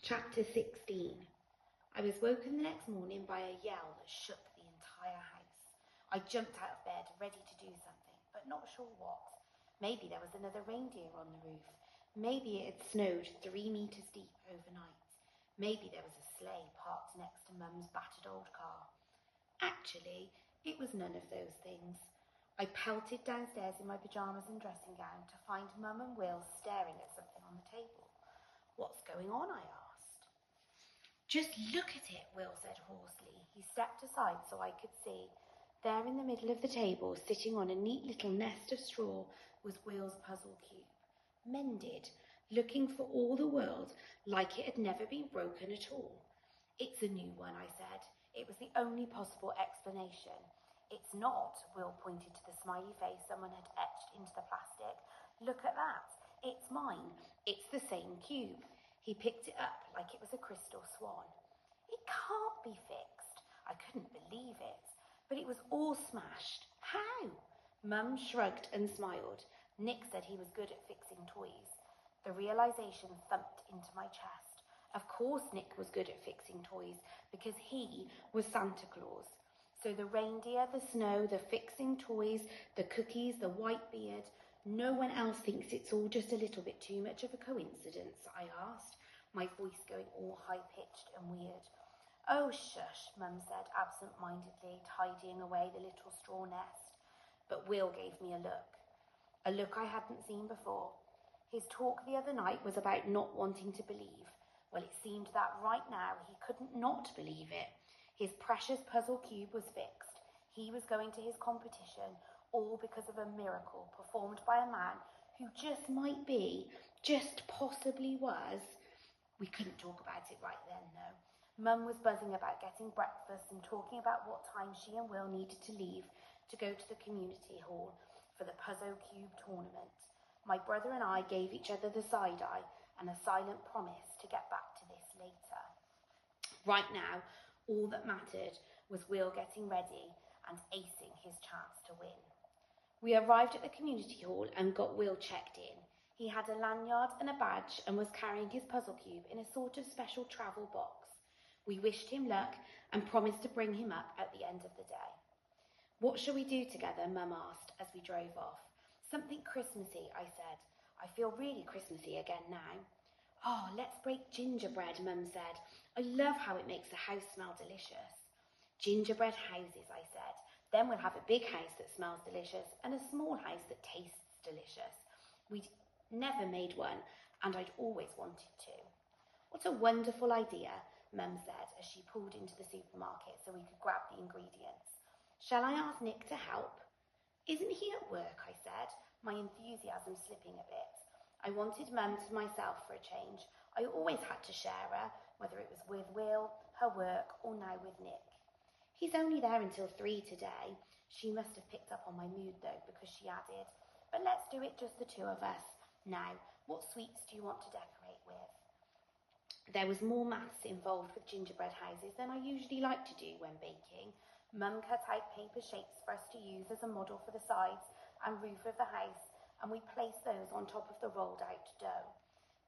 Chapter 16. I was woken the next morning by a yell that shook the entire house. I jumped out of bed, ready to do something, but not sure what. Maybe there was another reindeer on the roof. Maybe it had snowed 3 meters deep overnight. Maybe there was a sleigh parked next to Mum's battered old car. Actually, it was none of those things. I pelted downstairs in my pyjamas and dressing gown to find Mum and Will staring at something on the table. "What's going on?" I asked. "Just look at it," Will said hoarsely. He stepped aside so I could see. There in the middle of the table, sitting on a neat little nest of straw, was Will's puzzle cube. Mended, looking for all the world like it had never been broken at all. "It's a new one," I said. It was the only possible explanation. "It's not," Will pointed to the smiley face someone had etched into the plastic. "Look at that. It's mine. It's the same cube." He picked it up like it was a crystal swan. "It can't be fixed." I couldn't believe it. But it was all smashed. "How?" Mum shrugged and smiled. Nick said he was good at fixing toys. The realization thumped into my chest. Of course Nick was good at fixing toys, because he was Santa Claus. So the reindeer, the snow, the fixing toys, the cookies, the white beard, no one else thinks it's all just a little bit too much of a coincidence? I asked, my voice going all high-pitched and weird. "Oh, shush," Mum said absent-mindedly, tidying away the little straw nest. But Will gave me a look I hadn't seen before. His talk the other night was about not wanting to believe. Well, it seemed that right now he couldn't not believe it. His precious puzzle cube was fixed. He was going to his competition, all because of a miracle performed by a man who just might be, just possibly was. We couldn't talk about it right then, though. Mum was buzzing about getting breakfast and talking about what time she and Will needed to leave to go to the community hall for the Puzzle Cube tournament. My brother and I gave each other the side eye and a silent promise to get back to this later. Right now, all that mattered was Will getting ready and acing his chance to win. We arrived at the community hall and got Will checked in. He had a lanyard and a badge and was carrying his puzzle cube in a sort of special travel box. We wished him luck and promised to bring him up at the end of the day. "What shall we do together?" Mum asked as we drove off. "Something Christmassy," I said. I feel really Christmassy again now. "Oh, let's break gingerbread," Mum said. "I love how it makes the house smell delicious." "Gingerbread houses," I said. "Then we'll have a big house that smells delicious and a small house that tastes delicious." We'd never made one, and I'd always wanted to. "What a wonderful idea," Mum said as she pulled into the supermarket so we could grab the ingredients. "Shall I ask Nick to help?" "Isn't he at work?" I said, my enthusiasm slipping a bit. I wanted Mum to myself for a change. I always had to share her, whether it was with Will, her work, or now with Nick. "He's only there until 3 today. She must have picked up on my mood though, because she added, "But let's do it just the 2 of us. Now, what sweets do you want to decorate with?" There was more maths involved with gingerbread houses than I usually like to do when baking. Mum cut out paper shapes for us to use as a model for the sides and roof of the house, and we placed those on top of the rolled out dough.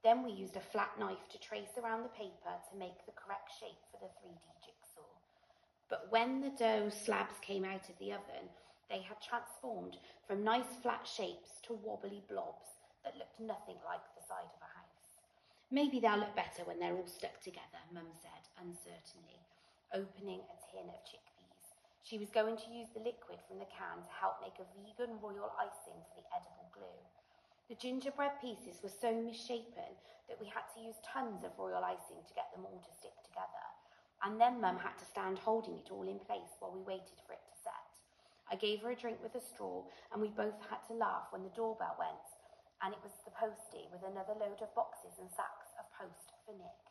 Then we used a flat knife to trace around the paper to make the correct shape for the 3D jigsaw. But when the dough slabs came out of the oven, they had transformed from nice flat shapes to wobbly blobs that looked nothing like the side of a house. "Maybe they'll look better when they're all stuck together," Mum said uncertainly, opening a tin of chickpeas. She was going to use the liquid from the can to help make a vegan royal icing for the edible glue. The gingerbread pieces were so misshapen that we had to use tons of royal icing to get them all to stick together. And then Mum had to stand holding it all in place while we waited for it to set. I gave her a drink with a straw, and we both had to laugh when the doorbell went, and it was the postie with another load of boxes and sacks of post for Nick.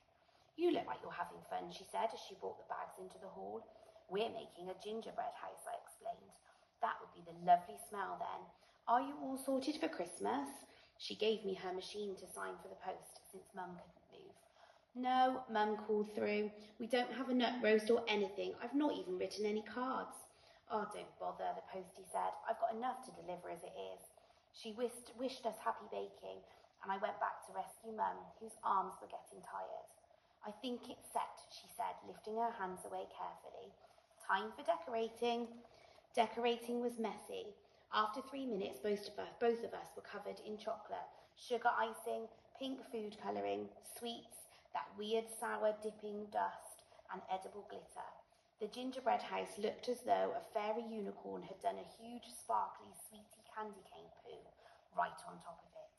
"You look like you're having fun," she said as she brought the bags into the hall. "We're making a gingerbread house," I explained. "That would be the lovely smell then. Are you all sorted for Christmas?" She gave me her machine to sign for the post since Mum couldn't move. "No," Mum called through. "We don't have a nut roast or anything. I've not even written any cards." "Oh, don't bother," the postie said. "I've got enough to deliver as it is." She wished us happy baking, and I went back to rescue Mum, whose arms were getting tired. I think it's set, she said, lifting her hands away carefully. Time for decorating. Decorating was messy. After 3 minutes, both of us were covered in chocolate, sugar icing, pink food colouring, sweets, that weird sour dipping dust, and edible glitter. The gingerbread house looked as though a fairy unicorn had done a huge sparkly sweetie candy cane poo right on top of it.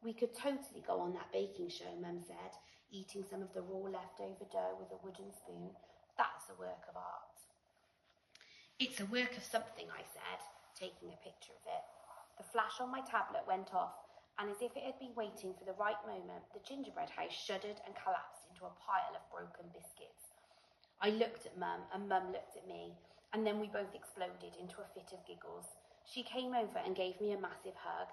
We could totally go on that baking show, Mum said, eating some of the raw leftover dough with a wooden spoon. That's a work of art. It's a work of something, I said, taking a picture of it. The flash on my tablet went off, and as if it had been waiting for the right moment, the gingerbread house shuddered and collapsed into a pile of broken biscuits. I looked at Mum, and Mum looked at me, and then we both exploded into a fit of giggles. She came over and gave me a massive hug.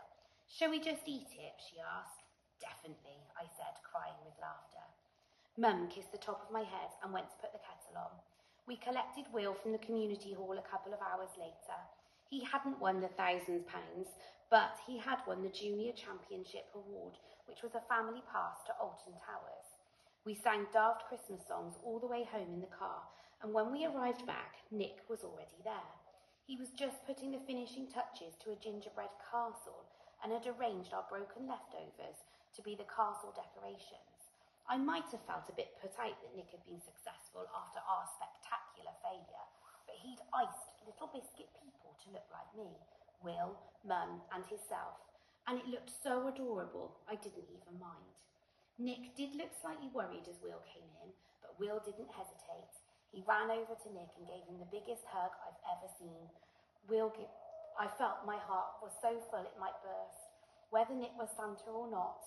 Shall we just eat it? She asked. Definitely, I said, crying with laughter. Mum kissed the top of my head and went to put the kettle on. We collected Will from the community hall a couple of hours later. He hadn't won the £1,000, but he had won the Junior Championship Award, which was a family pass to Alton Towers. We sang daft Christmas songs all the way home in the car, and when we arrived back, Nick was already there. He was just putting the finishing touches to a gingerbread castle and had arranged our broken leftovers to be the castle decorations. I might have felt a bit put out that Nick had been successful after our spectacular failure, but he'd iced little biscuit people to look like me, Will, Mum, and himself, and it looked so adorable I didn't even mind. Nick did look slightly worried as Will came in, but Will didn't hesitate. He ran over to Nick and gave him the biggest hug I've ever seen. I felt my heart was so full it might burst. Whether Nick was Santa or not,